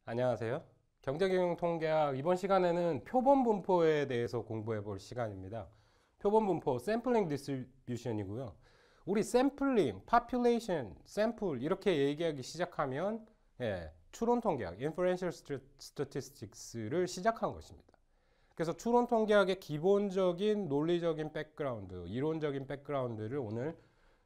안녕하세요. 경제경영통계학 이번 시간에는 표본 분포에 대해서 공부해 볼 시간입니다. 표본 분포, 샘플링 디스트리뷰션이고요. 우리 샘플링, population, 샘플 이렇게 얘기하기 시작하면 추론 통계학, inferential statistics를 시작한 것입니다. 그래서 추론 통계학의 기본적인 논리적인 백그라운드, 이론적인 백그라운드를 오늘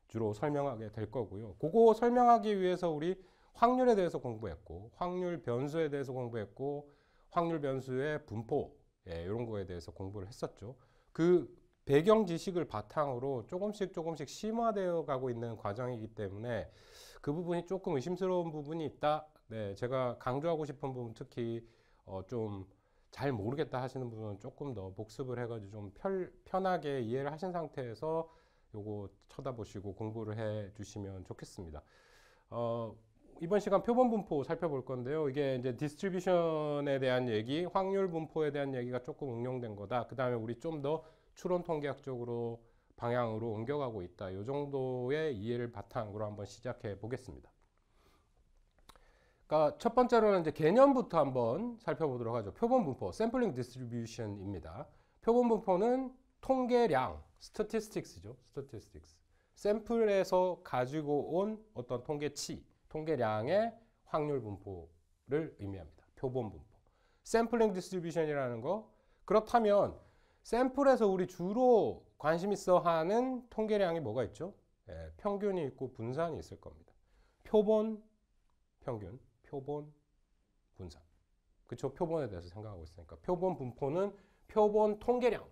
주로 설명하게 될 거고요. 그거 설명하기 위해서 우리 확률에 대해서 공부했고, 확률 변수에 대해서 공부했고, 확률 변수의 분포, 이런 거에 대해서 공부를 했었죠. 그 배경 지식을 바탕으로 조금씩 심화되어 가고 있는 과정이기 때문에 그 부분이 조금 의심스러운 부분이 있다. 네, 제가 강조하고 싶은 부분 특히 좀 잘 모르겠다 하시는 분은 조금 더 복습을 해가지고 좀 편하게 이해를 하신 상태에서 요거 쳐다보시고 공부를 해 주시면 좋겠습니다. 이번 시간 표본 분포 살펴볼 건데요. 이게 이제 디스트리뷰션에 대한 얘기, 확률 분포에 대한 얘기가 조금 응용된 거다. 그 다음에 우리 좀 더 추론 통계학적으로 방향으로 옮겨가고 있다. 이 정도의 이해를 바탕으로 한번 시작해 보겠습니다. 그러니까 첫 번째로는 이제 개념부터 한번 살펴보도록 하죠. 표본 분포, 샘플링 디스트리뷰션입니다. 표본 분포는 통계량, statistics죠. statistics. 샘플에서 가지고 온 어떤 통계치, 통계량의 확률 분포를 의미합니다. 표본 분포. 샘플링 디스트리뷰션이라는 거. 그렇다면 샘플에서 우리 주로 관심 있어 하는 통계량이 뭐가 있죠? 평균이 있고 분산이 있을 겁니다. 표본, 평균, 표본, 분산. 그쵸? 표본에 대해서 생각하고 있으니까. 표본 분포는 표본 통계량.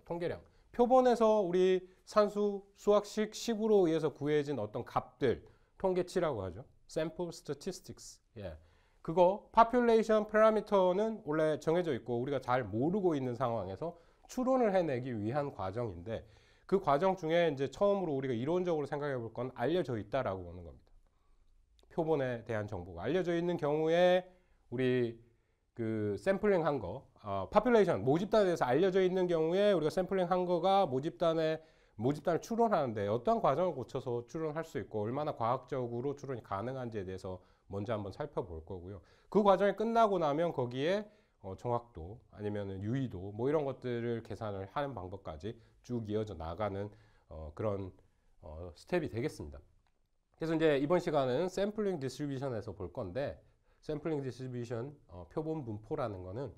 표본에서 우리 산수, 수학식, 식으로 의해서 구해진 어떤 값들, 통계치라고 하죠. sample statistics. 그거 population parameter는 원래 정해져 있고 우리가 잘 모르고 있는 상황에서 추론을 해내기 위한 과정인데 그 과정 중에 이제 처음으로 우리가 이론적으로 생각해 볼 건 알려져 있다라고 보는 겁니다. 표본에 대한 정보가 알려져 있는 경우에 우리 그 샘플링 한 거, population, 모집단에 대해서 알려져 있는 경우에 우리가 샘플링 한 거가 모집단을 추론하는데 어떠한 과정을 거쳐서 추론할 수 있고 얼마나 과학적으로 추론이 가능한지에 대해서 먼저 한번 살펴볼 거고요. 그 과정이 끝나고 나면 거기에 정확도 아니면 유의도 뭐 이런 것들을 계산을 하는 방법까지 쭉 이어져 나가는 그런 스텝이 되겠습니다. 그래서 이제 이번 시간은 샘플링 디스트리뷰션에서 볼 건데 샘플링 디스트리뷰션 표본 분포라는 거는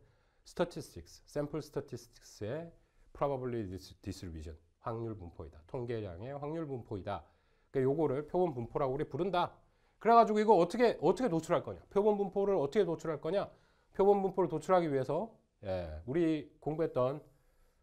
statistics, sample statistics의 probability distribution, 확률 분포이다. 통계량의 확률 분포이다. 그러니까 요거를 표본 분포라고 우리 부른다. 그래가지고 이거 어떻게 도출할 거냐? 표본 분포를 어떻게 도출할 거냐? 표본 분포를 도출하기 위해서 우리 공부했던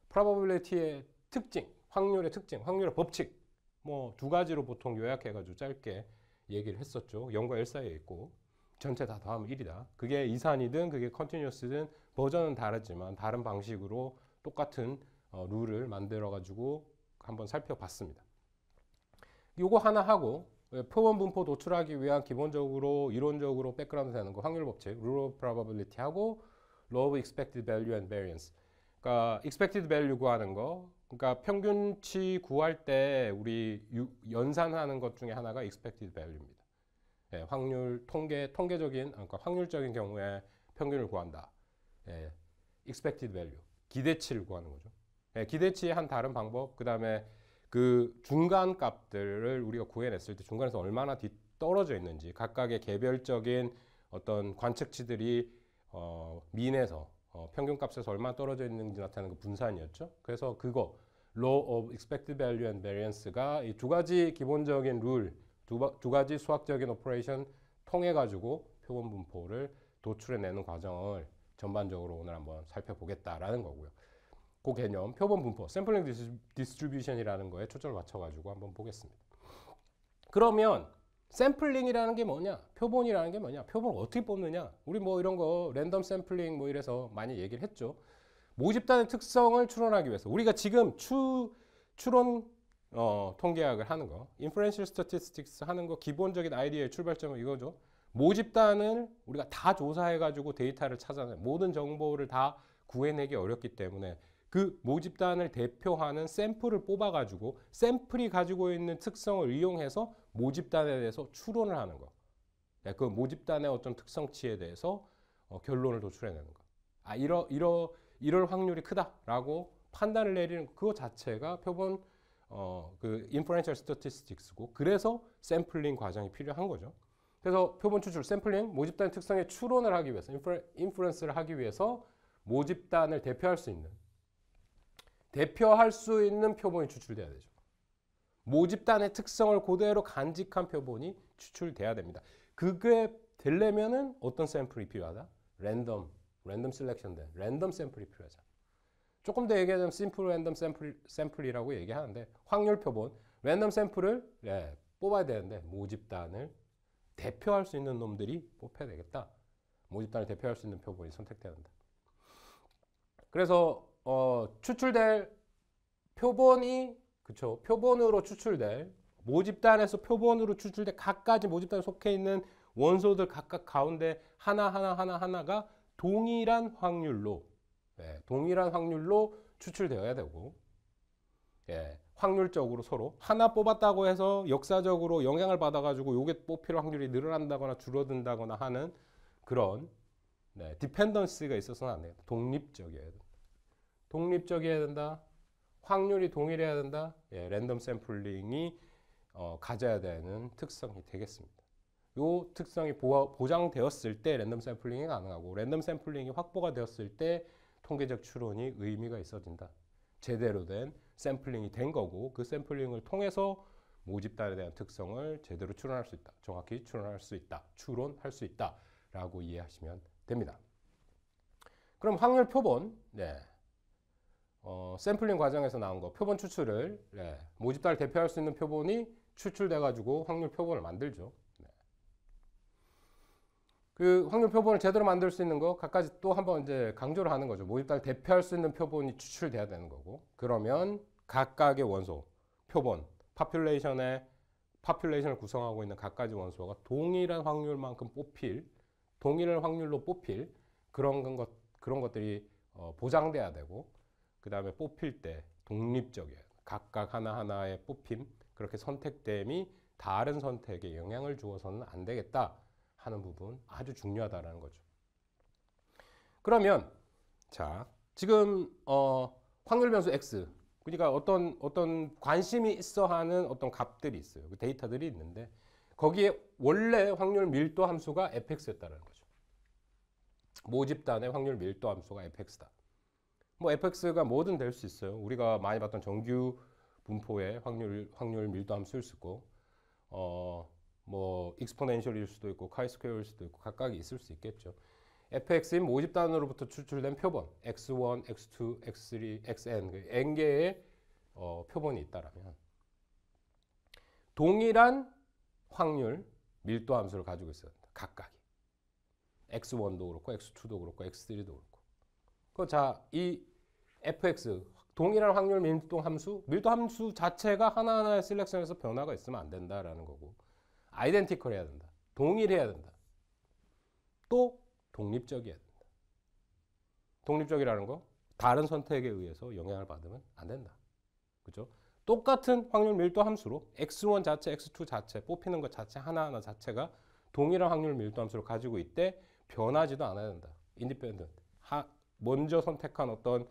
probability의 특징, 확률의 특징, 확률의 법칙 뭐 두 가지로 보통 요약해가지고 짧게 얘기를 했었죠. 0과 1 사이에 있고 전체 다 더하면 1이다. 그게 이산이든 그게 컨티뉴어스든 버전은 다르지만 다른 방식으로 똑같은 룰을 만들어가지고 한번 살펴봤습니다. 요거 하나 하고 표본 분포 도출하기 위한 기본적으로 이론적으로 백그라운드 되는 거 확률 법칙, rule of probability 하고 law of expected value and variance. 그러니까 expected value 구하는 거. 그러니까 평균치 구할 때 우리 연산하는 것 중에 하나가 expected value입니다. 확률 통계적인 그러니까 확률적인 경우에 평균을 구한다. expected value 기대치를 구하는 거죠. 기대치의 한 다른 방법. 그다음에 그 중간 값들을 우리가 구해냈을 때 중간에서 얼마나 떨어져 있는지 각각의 개별적인 어떤 관측치들이 민에서 평균 값에서 얼마나 떨어져 있는지 나타내는 그 분산이었죠. 그래서 그거 law of expected value and variance가 이 두 가지 기본적인 룰, 두 가지 수학적인 오퍼레이션 통해 가지고 표본 분포를 도출해내는 과정을 전반적으로 오늘 한번 살펴보겠다라는 거고요. 그 개념, 표본 분포, 샘플링 디스트리뷰션이라는 거에 초점을 맞춰가지고 한번 보겠습니다. 그러면 샘플링이라는 게 뭐냐? 표본이라는 게 뭐냐? 표본을 어떻게 뽑느냐? 우리 뭐 이런 거 랜덤 샘플링 뭐 이래서 많이 얘기를 했죠. 모집단의 특성을 추론하기 위해서 우리가 지금 추론 통계학을 하는 거, inferential statistics 하는 거 기본적인 아이디어의 출발점은 이거죠. 모집단을 우리가 다 조사해가지고 데이터를 찾아내 모든 정보를 다 구해내기 어렵기 때문에 그 모집단을 대표하는 샘플을 뽑아가지고 샘플이 가지고 있는 특성을 이용해서 모집단에 대해서 추론을 하는 거. 그 모집단의 어떤 특성치에 대해서 결론을 도출해내는 거. 이럴 확률이 크다라고 판단을 내리는 그거 자체가 표본 그 inferential statistics고, 그래서 샘플링 과정이 필요한 거죠. 그래서 표본 추출, 샘플링, 모집단의 특성의 추론을 하기 위해서, 인프런스를 하기 위해서 모집단을 대표할 수 있는 표본이 추출돼야 되죠. 모집단의 특성을 그대로 간직한 표본이 추출돼야 됩니다. 그게 되려면은 어떤 샘플이 필요하다? 랜덤 셀렉션된 랜덤 샘플이 필요하죠. 조금 더 얘기하자면 심플 랜덤 샘플이라고 얘기하는데, 확률 표본, 랜덤 샘플을 뽑아야 되는데 모집단을 대표할 수 있는 놈들이 뽑혀야 되겠다. 모집단을 대표할 수 있는 표본이 선택돼야 한다. 그래서 추출될 표본이, 그쵸, 표본으로 추출될, 모집단에서 표본으로 추출될 각가지 모집단에 속해 있는 원소들 각각 가운데 하나가 동일한 확률로 추출되어야 되고, 확률적으로 서로 하나 뽑았다고 해서 역사적으로 영향을 받아가지고 요게 뽑힐 확률이 늘어난다거나 줄어든다거나 하는 그런 디펜던스가 있어서는 안 돼요. 독립적이어야 된다. 확률이 동일해야 된다. 랜덤 샘플링이 가져야 되는 특성이 되겠습니다. 요 특성이 보장되었을 때 랜덤 샘플링이 가능하고, 랜덤 샘플링이 확보가 되었을 때 통계적 추론이 의미가 있어진다. 제대로 된 샘플링이 된 거고, 그 샘플링을 통해서 모집단에 대한 특성을 제대로 추론할 수 있다. 정확히 추론할 수 있다. 라고 이해하시면 됩니다. 그럼 확률 표본, 샘플링 과정에서 나온 거, 표본 추출을, 모집단을 대표할 수 있는 표본이 추출돼가지고 확률 표본을 만들죠. 그 확률 표본을 제대로 만들 수 있는 거 각가지 또 한번 이제 강조를 하는 거죠. 모집단을 대표할 수 있는 표본이 추출돼야 되는 거고, 그러면 각각의 원소, 표본, 파퓰레이션을 구성하고 있는 각가지 원소가 동일한 확률만큼 동일한 확률로 뽑힐 그런 것들이 보장돼야 되고, 그 다음에 뽑힐 때 독립적이에요. 각각 하나하나의 뽑힘, 그렇게 선택됨이 다른 선택에 영향을 주어서는 안 되겠다 하는 부분, 아주 중요하다라는 거죠. 그러면 자, 지금 확률 변수 x, 그러니까 어떤 관심이 있어 하는 어떤 값들이 있어요. 그 데이터들이 있는데, 거기에 원래 확률 밀도 함수가 fx였다는 거죠. 모집단의 확률 밀도 함수가 fx다. 뭐 fx가 뭐든 될 수 있어요. 우리가 많이 봤던 정규 분포의 확률 밀도 함수일 수 있고, 뭐 익스포넨셜일 수도 있고 카이스퀘어일 수도 있고 각각이 있을 수 있겠죠. fx인 모집단으로부터 추출된 표본 x1, x2, x3, xn, n개의 표본이 있다라면 동일한 확률 밀도 함수를 가지고 있어야 된다. 각각이. x1도 그렇고 x2도 그렇고 x3도 그렇고. 자, 이 fx 동일한 확률 밀도 함수 자체가 하나하나의 셀렉션에서 변화가 있으면 안 된다라는 거고, 아이덴티컬 해야 된다. 동일해야 된다. 또 독립적이어야 된다. 독립적이라는 거, 다른 선택에 의해서 영향을 받으면 안 된다. 그죠? 똑같은 확률 밀도 함수로 x1 자체, x2 자체, 뽑히는 것 자체 하나하나 자체가 동일한 확률 밀도 함수를 가지고 있대 변하지도 않아야 된다. 인디펜던트. 먼저 선택한 어떤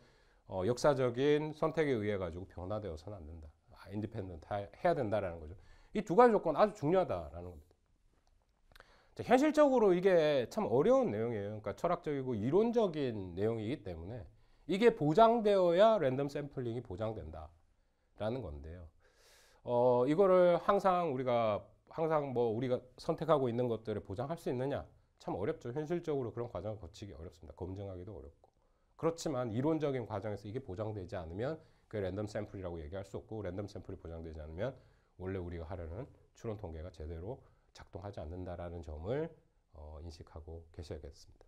역사적인 선택에 의해 가지고 변화되어서는 안 된다. 인디펜던트 해야 된다라는 거죠. 이 두 가지 조건 아주 중요하다라는 겁니다. 자, 현실적으로 이게 참 어려운 내용이에요. 그러니까 철학적이고 이론적인 내용이기 때문에 이게 보장되어야 랜덤 샘플링이 보장된다라는 건데요. 이거를 우리가 선택하고 있는 것들을 보장할 수 있느냐? 참 어렵죠. 현실적으로 그런 과정을 거치기 어렵습니다. 검증하기도 어렵고. 그렇지만 이론적인 과정에서 이게 보장되지 않으면 그 랜덤 샘플이라고 얘기할 수 없고, 랜덤 샘플이 보장되지 않으면 원래 우리가 하려는 추론 통계가 제대로 작동하지 않는다라는 점을 인식하고 계셔야겠습니다.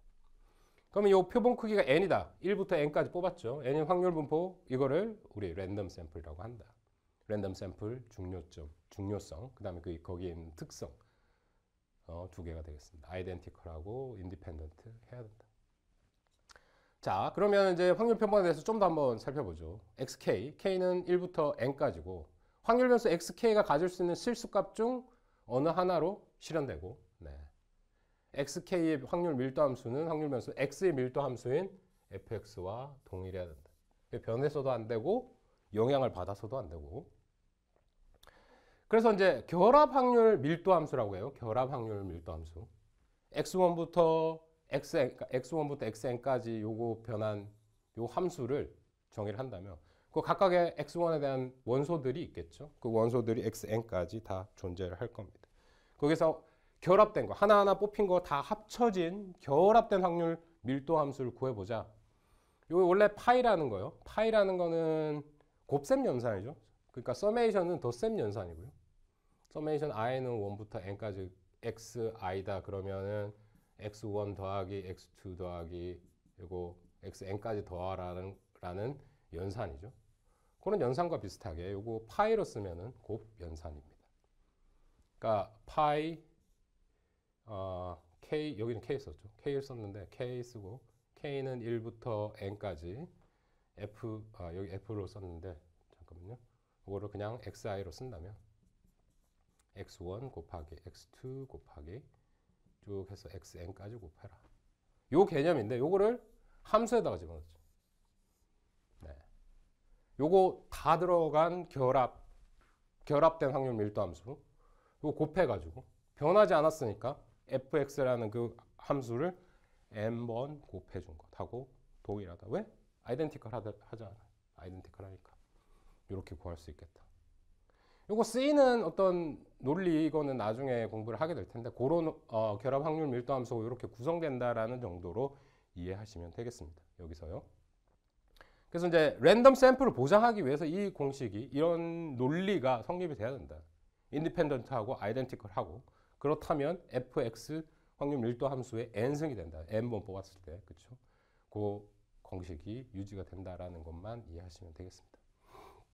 그러면 이 표본 크기가 n이다. 1부터 n까지 뽑았죠. n인 확률 분포, 이거를 우리 랜덤 샘플이라고 한다. 랜덤 샘플 중요성, 그 다음에 거기에 있는 특성 두 개가 되겠습니다. 아이덴티컬하고 인디펜던트 해야 된다. 자, 그러면 이제 확률 표본에 대해서 좀 더 한번 살펴보죠. xk, k는 1부터 n까지고, 확률 변수 xk가 가질 수 있는 실수값 중 어느 하나로 실현되고, xk의 확률 밀도 함수는 확률 변수 x의 밀도 함수인 fx와 동일해야 된다. 변해서도 안 되고 영향을 받아서도 안 되고. 그래서 이제 결합 확률 밀도 함수라고 해요. 결합 확률 밀도 함수. x1부터 xn까지 요거 변한 요 함수를 정의를 한다면 그 각각의 x1에 대한 원소들이 있겠죠. 그 원소들이 xn까지 다 존재를 할 겁니다. 거기서 결합된 거 하나하나 뽑힌 거 다 합쳐진 결합된 확률 밀도 함수를 구해보자. 요 원래 파이라는 거요. 파이라는 거는 곱셈 연산이죠. 그러니까 서메이션은 덧셈 연산이고요. 서메이션 i는 1부터 n까지 xi다 그러면은 x1 더하기 x2 더하기 이거 xn까지 더하라는 연산이죠. 그런 연산과 비슷하게 요거 파이로 쓰면은 곱 연산입니다. 그러니까 파이 k 여기는 k 썼죠. k를 썼는데 k 쓰고 k는 1부터 n까지 여기 f로 썼는데 잠깐만요. 이거를 그냥 xi로 쓴다면 x1 곱하기 x2 곱하기 쭉 해서 xn까지 곱해라. 요 개념인데 요거를 함수에다가 집어넣죠. 네. 요거 다 들어간 결합된 확률 밀도 함수 요거 곱해가지고 변하지 않았으니까 fx라는 그 함수를 n번 곱해준 것하고 동일하다. 왜? 아이덴티컬 하잖아. 아이덴티컬 하니까 이렇게 구할 수 있겠다. 요거 쓰이는 어떤 논리 이거는 나중에 공부를 하게 될 텐데 그런 결합 확률 밀도 함수가 이렇게 구성된다라는 정도로 이해하시면 되겠습니다. 여기서요. 그래서 이제 랜덤 샘플을 보장하기 위해서 이 공식이 이런 논리가 성립이 돼야 된다. 인디펜던트하고 아이덴티컬하고 그렇다면 fx 확률 밀도 함수의 n승이 된다. n번 뽑았을 때 그렇죠? 그 공식이 유지가 된다라는 것만 이해하시면 되겠습니다.